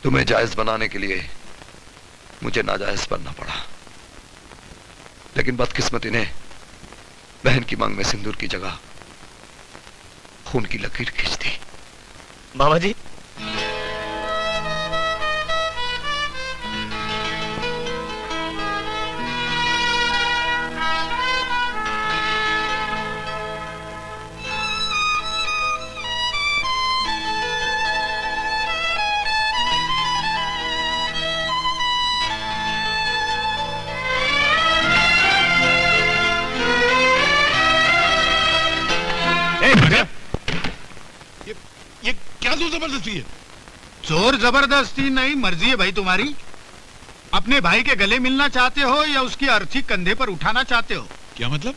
तुम्हें जायज बनाने के लिए मुझे नाजायज बनना पड़ा, लेकिन बदकिस्मती ने बहन की मांग में सिंदूर की जगह खून की लकीर खींच दी। मामा जी, ये क्या जोर जबरदस्ती है? जोर जबरदस्ती नहीं, मर्जी है भाई तुम्हारी। अपने भाई के गले मिलना चाहते हो या उसकी अर्थी कंधे पर उठाना चाहते हो? क्या मतलब?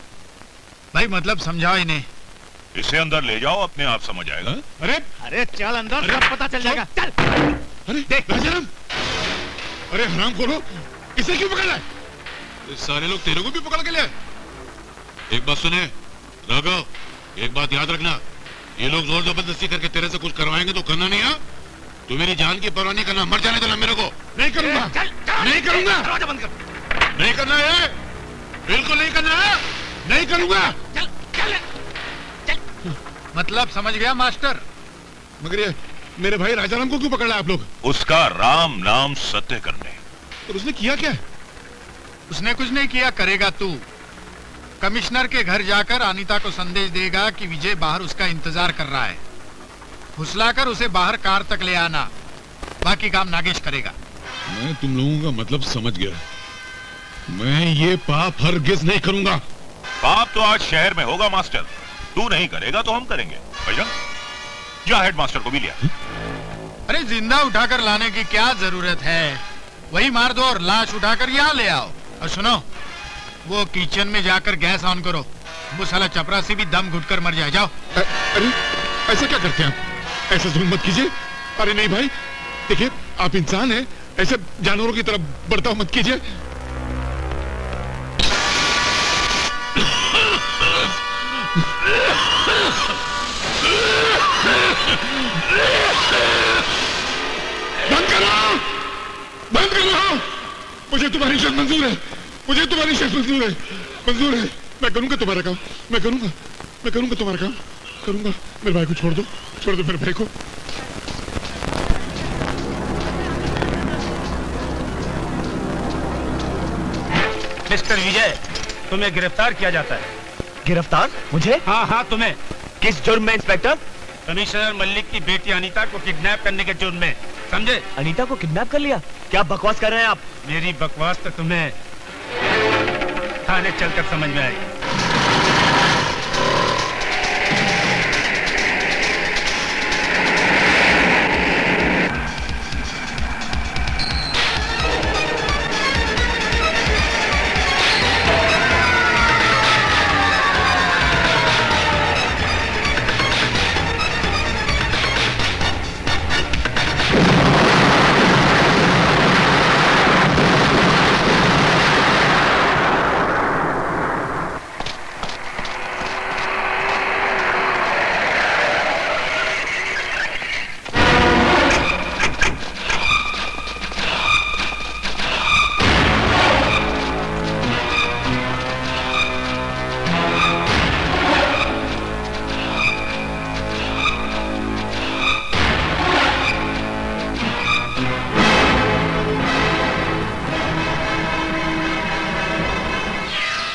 भाई मतलब समझाओ इन्हें। इसे अंदर ले जाओ, अपने आप समझ आएगा। अरे अरे चल अंदर, सब पता चल जाएगा। चल। अरे देख राजाराम, अरे हराम खोलो, इसे क्यों पकड़ा है? सारे लोग तेरे को भी पकड़ के ले। एक बात सुने राघव, एक बात याद रखना, ये लोग जोर जबरदस्ती करके तेरे से कुछ करवाएंगे तो करना नहीं है। तू मेरी जान की परवाह नहीं करना, मर जाने देना मेरे को। नहीं करूंगा, नहीं करूंगा, दरवाजा बंद कर। नहीं करना है, बिल्कुल नहीं करना है, नहीं करूंगा। चल चल चल। मतलब समझ गया मास्टर? मगर ये मेरे भाई राजाराम को क्यों पकड़ा आप लोग? उसका राम नाम सत्य करने। और उसने किया क्या? उसने कुछ नहीं किया, करेगा तू। कमिश्नर के घर जाकर अनीता को संदेश देगा कि विजय बाहर उसका इंतजार कर रहा है। फुसलाकर उसे बाहर कार तक ले आना, बाकी काम नागेश करेगा। मैं तुम लोगों का मतलब समझ गया। मैं ये पाप हरगिज नहीं करूंगा। पाप तो आज शहर में होगा मास्टर, तू नहीं करेगा तो हम करेंगे। भैया जा हेड मास्टर को भी लिया। अरे जिंदा उठाकर लाने की क्या जरूरत है, वही मार दो और लाश उठाकर यहाँ ले आओ। और सुनो, वो किचन में जाकर गैस ऑन करो, वो साला चपरासी भी दम घुटकर मर जाए। जाओ। अरे ऐसा क्या करते हैं आप? ऐसा जुल्म मत कीजिए। अरे नहीं भाई, देखिए आप इंसान हैं, ऐसे जानवरों की तरह बर्ताव मत कीजिए। बंद करो, बंद करो। मुझे तुम्हारी शर्त मंजूर है, मुझे तुम्हारी शर्त मंजूर है, मंजूर है। मैं करूंगा तुम्हारा काम, मैं करूंगा तुम्हारा काम, करूंगा। मेरे भाई को छोड़ दो, छोड़ दो मेरे भाई को। मिस्टर विजय, तुम्हें गिरफ्तार किया जाता है। गिरफ्तार? मुझे? हाँ हाँ तुम्हें। किस जुर्म में इंस्पेक्टर? कमिश्नर मल्लिक की बेटी अनीता को किडनैप करने के जुर्म में, समझे? अनीता को किडनैप कर लिया? क्या बकवास कर रहे हैं आप? मेरी बकवास तो तुम्हें थाने चलकर समझ में आएगी।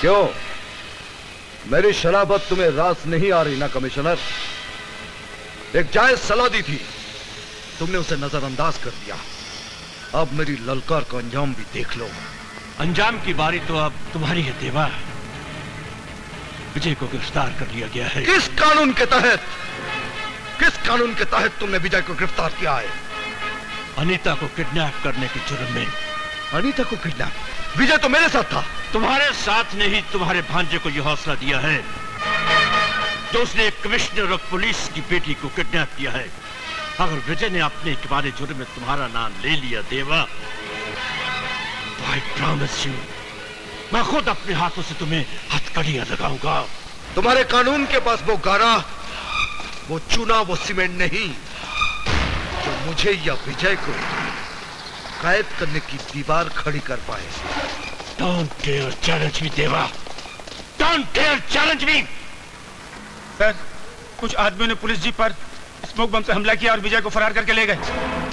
क्यों, मेरी शराबत तुम्हें रास नहीं आ रही ना कमिश्नर? एक जायज सलाह दी थी, तुमने उसे नजरअंदाज कर दिया। अब मेरी ललकार का अंजाम भी देख लो। अंजाम की बारी तो अब तुम्हारी है देवा। विजय को गिरफ्तार कर लिया गया है। किस कानून के तहत, किस कानून के तहत तुमने विजय को गिरफ्तार किया है? अनीता को किडनैप करने के जुर्म में। अनीता को किडनैप? विजय तो मेरे साथ था। तुम्हारे साथ ने ही तुम्हारे भांजे को यह हौसला दिया है जो उसने एक कमिश्नर ऑफ पुलिस की बेटी को किडनैप किया है। अगर विजय ने अपने इकबाल जुर्म में तुम्हारा नाम ले लिया देवा, तो आई प्रॉमिस यू, मैं खुद अपने हाथों से तुम्हें हथकड़ियां लगाऊंगा। तुम्हारे कानून के पास वो गारा, वो चूना, वो सीमेंट नहीं जो मुझे या विजय को कैद करने की दीवार खड़ी कर पाए। Don't dare challenge me, देवा। Don't dare challenge me। Sir, कुछ आदमियों ने पुलिस जीप पर स्मोक बम से हमला किया और विजय को फरार करके ले गए।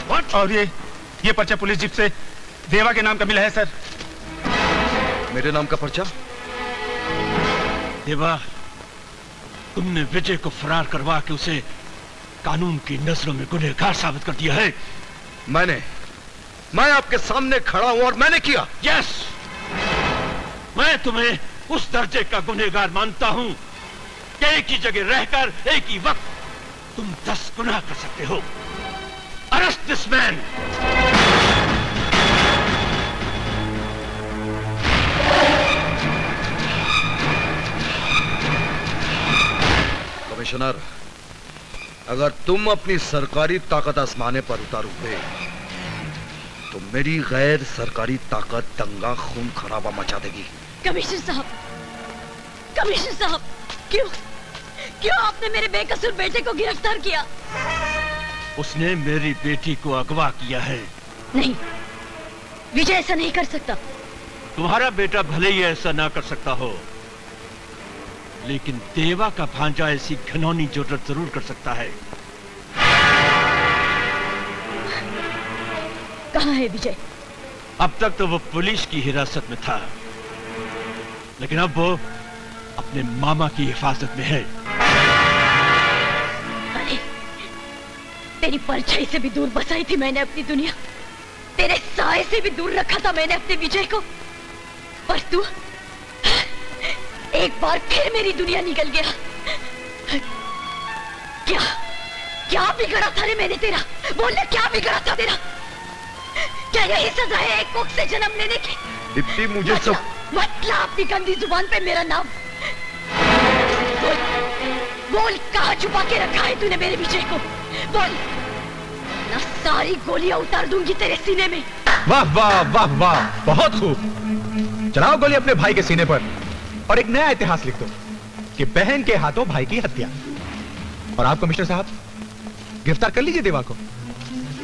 What? और ये पर्चा पुलिस जीप से देवा के नाम का मिला है सर। मेरे नाम का पर्चा? देवा, तुमने विजय को फरार करवा के उसे कानून की नजरों में गुनहगार साबित कर दिया है। मैं आपके सामने खड़ा हूं और मैंने किया। यस, मैं तुम्हें उस दर्जे का गुनहगार मानता हूं कि एक ही जगह रहकर एक ही वक्त तुम 10 गुनाह कर सकते हो। Arrest this man. कमिश्नर, अगर तुम अपनी सरकारी ताकत आजमाने पर उतारोगे तो मेरी गैर सरकारी ताकत दंगा खून खराबा मचा देगी। कमिश्नर साहब, क्यों आपने मेरे बेकसूर बेटे को गिरफ्तार किया? उसने मेरी बेटी को अगवा किया है। नहीं, विजय ऐसा नहीं कर सकता। तुम्हारा बेटा भले ही ऐसा ना कर सकता हो, लेकिन देवा का भांजा ऐसी घिनौनी जरूरत जरूर कर सकता है। कहाँ है विजय? अब तक तो वो पुलिस की हिरासत में था, लेकिन अब वो अपने मामा की हिफाजत में है। अरे, तेरी परछाई से भी दूर बसाई थी मैंने अपनी दुनिया, तेरे साए से भी दूर रखा था मैंने अपने विजय को, पर तू एक बार फिर मेरी दुनिया निकल गया। क्या बिगड़ा था रे मैंने तेरा? बोलने क्या बिगड़ा था तेरा? क्या यही सजा है एक कोख से जन्म लेने की? दीप्ति, मुझे सब मतलब अपनी गंदी जुबान पे मेरा नाम। बोल कहाँ छुपा के रखा है तूने मेरे विजय को? बोल, ना सारी गोलियां उतार दूंगी तेरे सीने में। वाह वाह वाह वाह, बहुत खूब। चलाओ गोली अपने भाई के सीने पर और एक नया इतिहास लिख दो कि बहन के हाथों भाई की हत्या। और आप कमिश्नर साहब, गिरफ्तार कर लीजिए देवा को,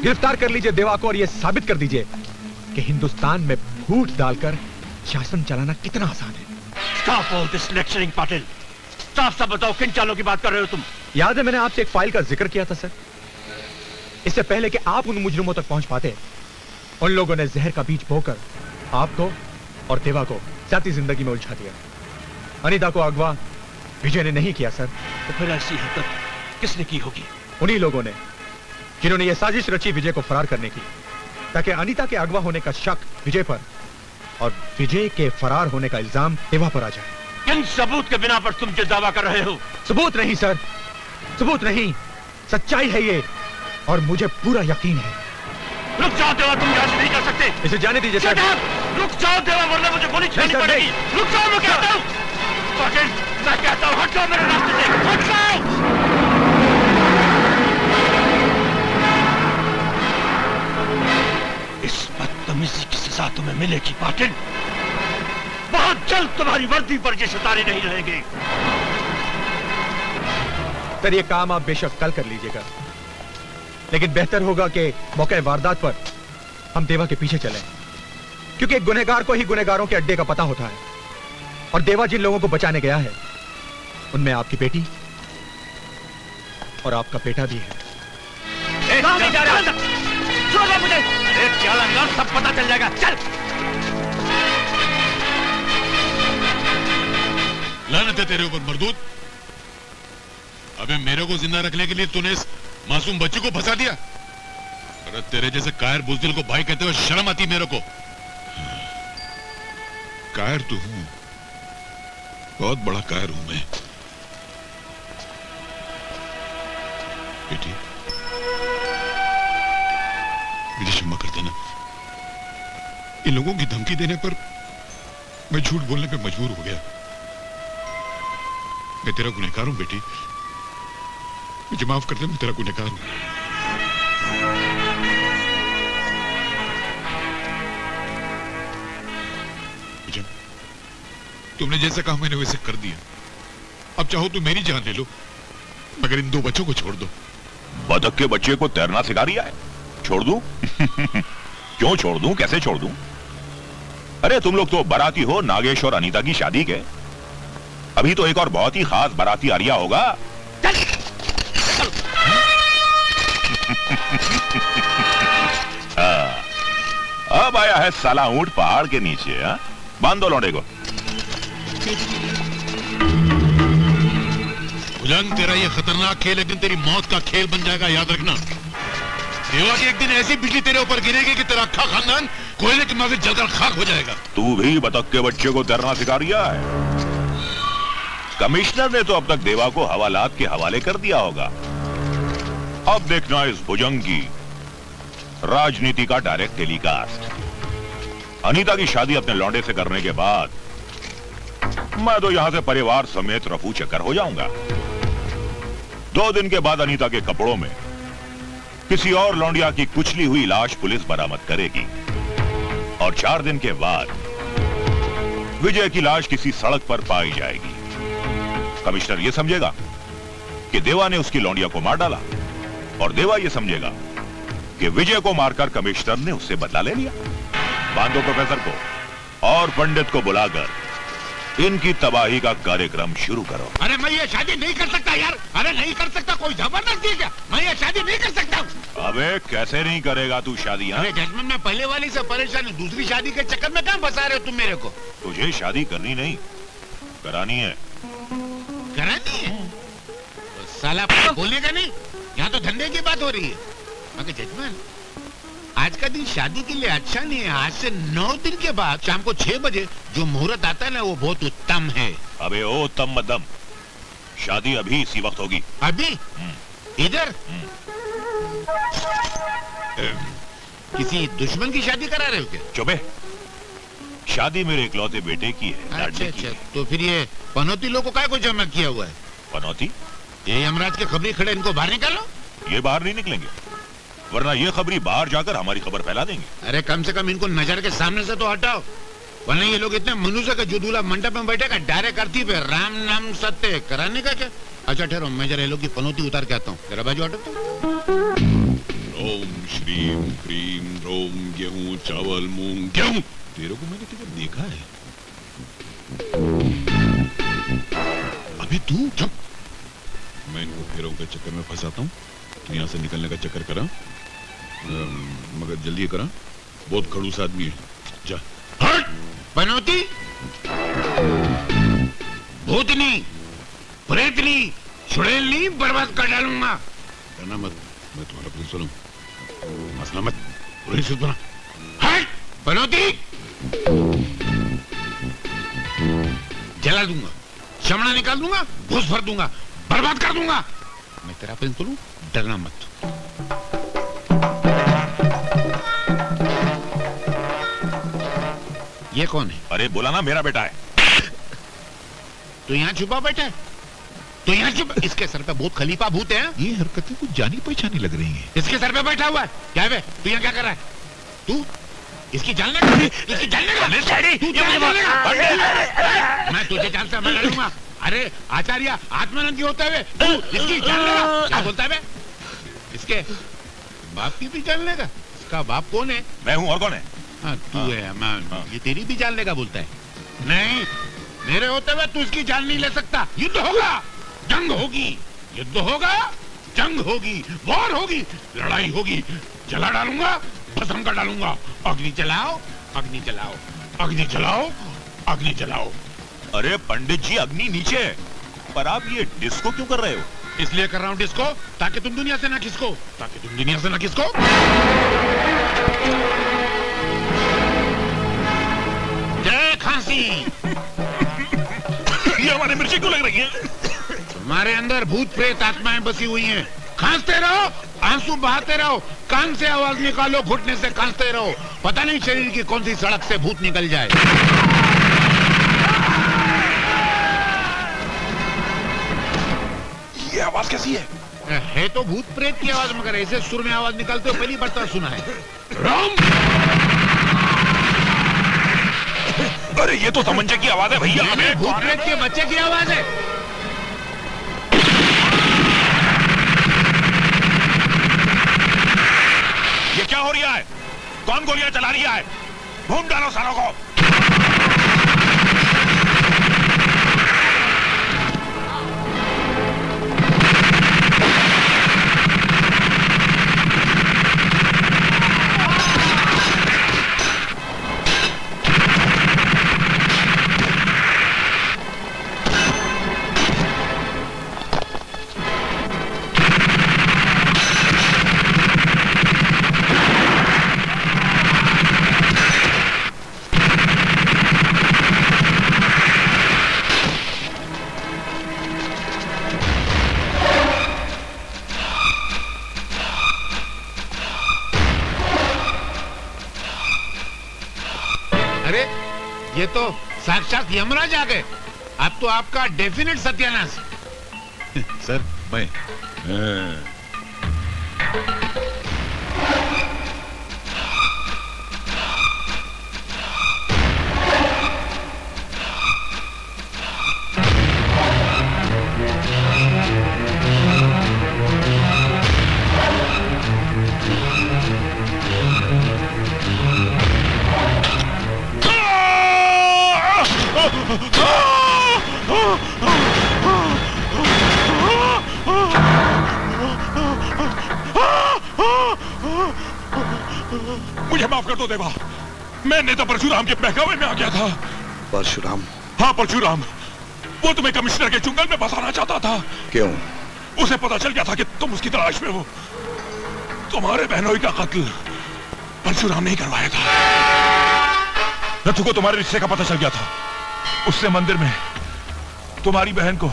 गिरफ्तार कर लीजिए देवा को और यह साबित कर दीजिए कि हिंदुस्तान में फूट डालकर शासन चलाना कितना आसान है। Stop all this lecturing, Patil. साफ बताओ, किन चालों की बात कर रहे हो तुम? याद है मैंने आपसे एक फाइल का जिक्र किया था सर। इससे पहले कि आप उन मुजरिमों तक पहुंच पाते, उन लोगों ने जहर का बीज बोकर आपको और देवा को जाती जिंदगी में उलझा दिया। अनीता को अगवा विजय ने नहीं किया सर। तो फिर ऐसी हरकत किसने की होगी? उन्हीं लोगों ने जिन्होंने यह साजिश रची विजय को फरार करने की, ताकि अनीता के अगवा होने का शक विजय पर और विजय के फरार होने का इल्जाम देवा पर आ जाए। किन सबूत के बिना पर तुम जो दावा कर रहे हो? सबूत नहीं सर, सबूत नहीं, सच्चाई है ये, और मुझे पूरा यकीन है। रुक जाओ देवा, तुम यहाँ से नहीं जा सकते। इसे जाने दीजिए सर। रुक जाओ देवा, वरना मुझे गोली चलानी पड़ेगी। रुक जाओ, मैं कहता हूँ। पाटिल, मैं कहता हूँ, हट जाओ मेरे रास्ते से, हट जाओ। इस बदतमीजी की सजा तुम्हें मिलेगी पाटिल। बहुत जल्द तुम्हारी वर्दी पर ये सितारे नहीं रहेंगे। सर, ये काम आप बेशक कल कर लीजिएगा, लेकिन बेहतर होगा कि मौके वारदात पर हम देवा के पीछे चलें, क्योंकि एक गुनहगार को ही गुनहगारों के अड्डे का पता होता है, और देवा जिन लोगों को बचाने गया है उनमें आपकी बेटी और आपका बेटा भी है। नहीं जा रहा, छोड़ दे मुझे। अरे चल अंदर, सब पता चल जाएगा, चल। लानत है तेरे ऊपर मरदूद। अबे मेरे को जिंदा रखने के लिए तूने इस मासूम बच्चे को फंसा दिया। अरे तेरे जैसे कायर बुजदिल को भाई कहते हुए शर्म आती मेरे को। कायर तो हूं, बहुत बड़ा कायर हूं मैं। बेटी, मुझे क्षमा कर देना। इन लोगों की धमकी देने पर मैं झूठ बोलने पे मजबूर हो गया। मैं तेरा गुनहगार हूं बेटी, मुझे माफ कर दे, मैं तेरा गुनहगार हूं। मुझे तुमने जैसा कहा मैंने वैसे कर दिया। अब चाहो तो मेरी जान ले लो, मगर इन 2 बच्चों को छोड़ दो। बतख के बच्चे को तैरना सिखा रिया है, छोड़ दूं? क्यों छोड़ दूं, कैसे छोड़ दूं? अरे तुम लोग तो बाराती हो नागेश और अनीता की शादी के। अभी तो एक और बहुत ही खास बाराती आरिया होगा। अब आया है साला ऊंट पहाड़ के नीचे। बांध दो लौंडे को। भुजंग, तेरा ये खतरनाक खेल एक दिन तेरी मौत का खेल बन जाएगा, याद रखना। देवा की एक दिन ऐसी बिजली तेरे ऊपर गिरेगी कि तेरा अक्खा खानदान कोयले की माफिक जलकर खाक हो जाएगा। तू भी बतख के बच्चे को तैरना सिखा रिया है। कमिश्नर ने तो अब तक देवा को हवालात के हवाले कर दिया होगा। अब देखना इस भुजंग की राजनीति का डायरेक्ट टेलीकास्ट। अनीता की शादी अपने लौंडे से करने के बाद मैं तो यहां से परिवार समेत रफू चक्कर हो जाऊंगा। 2 दिन के बाद अनीता के कपड़ों में किसी और लौंडिया की कुचली हुई लाश पुलिस बरामद करेगी और 4 दिन के बाद विजय की लाश किसी सड़क पर पाई जाएगी। कमिश्नर यह समझेगा कि देवा ने उसकी लौंडिया को मार डाला और देवा यह समझेगा कि विजय को मारकर कमिश्नर ने उससे बदला ले लिया। बांधो प्रोफेसर को और पंडित को बुलाकर इनकी तबाही का कार्यक्रम शुरू करो। अरे मैं ये शादी नहीं कर सकता यार। अरे नहीं कर सकता, कोई जबरदस्ती है क्या? मैं ये शादी नहीं कर सकता। अबे कैसे नहीं करेगा तू शादी? अरे जजमेंट, मैं पहले वाली से परेशान हूँ, दूसरी शादी के चक्कर में कहाँ फंसा रहे हो तुम मेरे को? तुझे शादी करनी नहीं, करानी है। करानी है? तो साला बोलने का नहीं, यहाँ तो धंधे की बात हो रही है। मगर जजमेंट, आज का दिन शादी के लिए अच्छा नहीं है। आज से 9 दिन के बाद शाम को 6 बजे जो मुहूर्त आता है ना, वो बहुत उत्तम है। अबे ओ तम मदम, शादी अभी इसी वक्त होगी। अभी? इधर? किसी दुश्मन की शादी करा रहे हो क्या? चुपे, शादी मेरे इकलौते बेटे की है। अच्छा अच्छा, तो फिर ये पनौती लोग को काय को जमा किया हुआ है? पनौती? ये यमराज के खबरी खड़े, इनको बाहर निकालो। ये बाहर नहीं निकलेंगे, वरना ये खबरी बाहर जाकर हमारी खबर फैला देंगे। अरे कम से कम इनको नजर के सामने से तो हटाओ, वरना ये लोग इतने मनुष्य का जो दूल्हा मंडप में बैठेगा डायरेक्ट आरती पे राम नाम सत्य कराने का क्या? अच्छा ठहरो, मैं जरा ये लोग की पनौती उतार के आता हूँ। जरा बाजू हटो तो। ओम श्रीम क्रीम रोम, गेहूं चावल मूंग गेहूं। तेरे को मैंने किधर देखा है? अबे तू चुप। मैं इनको फेरों के चक्कर में फंसाता हूँ, तो यहाँ से निकलने का चक्कर करा, मगर जल्दी करा, बहुत खड़ूस आदमी है। जा हट। पनौती, भूतनी, प्रेतनी, छुड़ैलनी बर्बाद कर डालूंगा। करना मत, मैं तुम्हारा प्रिंसिपल हूँ, मसला मत। पुलिस बना। हट पनौती, जला दूंगा, चमड़ा निकाल दूंगा, घुस भर दूंगा, बर्बाद कर दूंगा। मैं तेरा प्रिंसिपल हूँ, डरना मत। ये कौन है? अरे बोला ना, मेरा बेटा है। तो यहाँ छुपा बैठा है? तो यहाँ छुपा? इसके सर पे बहुत खलीफा भूत है। ये हरकतें कुछ जानी पहचानी लग रही हैं। इसके सर पे बैठा हुआ है। क्या है? तू यहाँ क्या कर रहा है? तू इसकी जान लेगा? इसकी जान लेगा? तू जान लेगा? मैं तुझे जानता, मैं लड़ूंगा। अरे आचार्य आत्मानंद की होता है, तू इसकी जान लेगा? क्या बोलता है? इसके बाप की भी जान लेगा? इसका बाप कौन है? मैं हूँ, और कौन है? हाँ तू है। मैं ये तेरी भी जान लेगा बोलता है। नहीं, मेरे होते हुए तू इसकी जान नहीं ले सकता। युद्ध होगा, जंग होगी, युद्ध होगा, जंग होगी, वॉर होगी, लड़ाई होगी। जला डालूंगा, भस्म कर डालूंगा। अग्नि जलाओ, अग्नि जलाओ, अग्नि जलाओ, अग्नि जलाओ। अरे पंडित जी, अग्नि नीचे है, पर आप ये डिस्को क्यों कर रहे हो? इसलिए कर रहा हूँ डिस्को, ताकि तुम दुनिया से ना खिसको, ताकि तुम दुनिया से ना खिसको। जय खांसी। ये हमारे मिर्ची क्यों लग रही है? तुम्हारे अंदर भूत प्रेत आत्माएं बसी हुई हैं। खांसते रहो, आंसू बहाते रहो, कान से आवाज निकालो, घुटने से खांसते रहो। पता नहीं शरीर की कौन सी सड़क से भूत निकल जाए। ये आवाज कैसी है? है तो भूत प्रेत की आवाज, मगर ऐसे सुर में आवाज निकालते हो पहली बार तो सुना है। राम! अरे ये तो तमंचे की आवाज है भैया। ये भूत प्रेत के बच्चे की आवाज है। ये क्या हो रहा है? कौन गोलियां चला रही है? ढूंढ डालो सारों को। अरे ये तो साक्षात यमराज आ गए। अब तो आपका डेफिनेट सत्यानाश। सर मैं मुझे माफ कर दो देवा, मैंने तो परशुराम के बहकावे में आ गया था। परशुराम? हाँ परशुराम, वो तुम्हें कमिश्नर के चुंगल में फंसाना चाहता था। क्यों? उसे पता चल गया था कि तुम उसकी तलाश में हो। तुम्हारे बहनोई का कत्ल परशुराम ने ही करवाया था। रथु को तुम्हारे रिश्ते का पता चल गया था। उसने मंदिर में तुम्हारी बहन को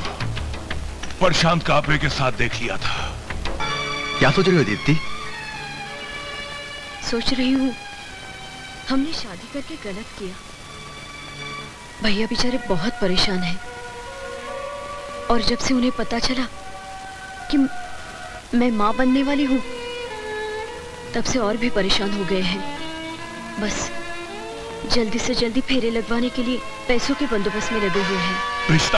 प्रशांत कापरे के साथ देख लिया था। क्या सोच रही हो दीप्ति? सोच रही हूँ हमने शादी करके गलत किया। भैया बेचारे बहुत परेशान हैं और जब से उन्हें पता चला कि मैं माँ बनने वाली हूँ तब से और भी परेशान हो गए हैं। बस जल्दी से जल्दी फेरे लगवाने के लिए पैसों के बंदोबस्त में लगे हुए हैं। रिश्ता